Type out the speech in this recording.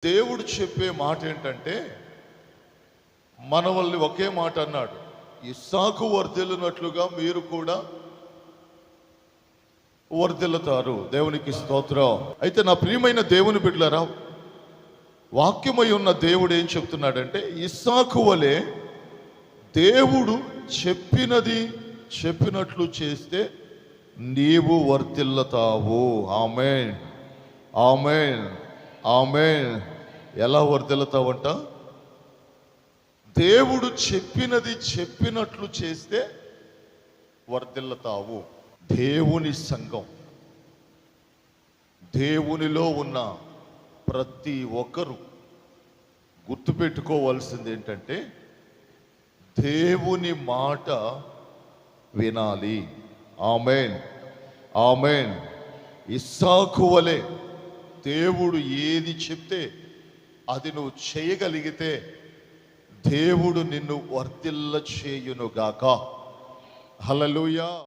దేవుడు చెప్పే మాట ఏంటంటే, మనవల్ని ఒకే మాట అన్నాడు, ఇస్సాకు వర్ధిల్లునట్లుగా మీరు కూడా వర్ధిల్లుతారు. దేవునికి స్తోత్రం. అయితే నా ప్రియమైన దేవుని బిడ్డలారా, వాక్యమై ఉన్న దేవుడు ఏం చెప్తున్నాడంటే, ఇస్సాకు వలె దేవుడు చెప్పినట్లు చేస్తే నీవు వర్ధిల్లుతావు. ఆమేన్, ఆమేన్, ఆమేన్. ఎలా వర్ధిల్లుతావంట? దేవుడు చెప్పినట్లు చేస్తే వర్ధిల్లుతావు. దేవుని సంఘం, దేవునిలో ఉన్న ప్రతి ఒక్కరు గుర్తుపెట్టుకోవాల్సింది ఏంటంటే, దేవుని మాట వినాలి. ఆమేన్, ఆమేన్. ఇస్సాకు వలె దేవుడు ఏది చెప్తే అది నువ్వు చేయగలిగితే దేవుడు నిన్ను వర్ధిల్ల చేయునుగాక. హల్లెలూయా.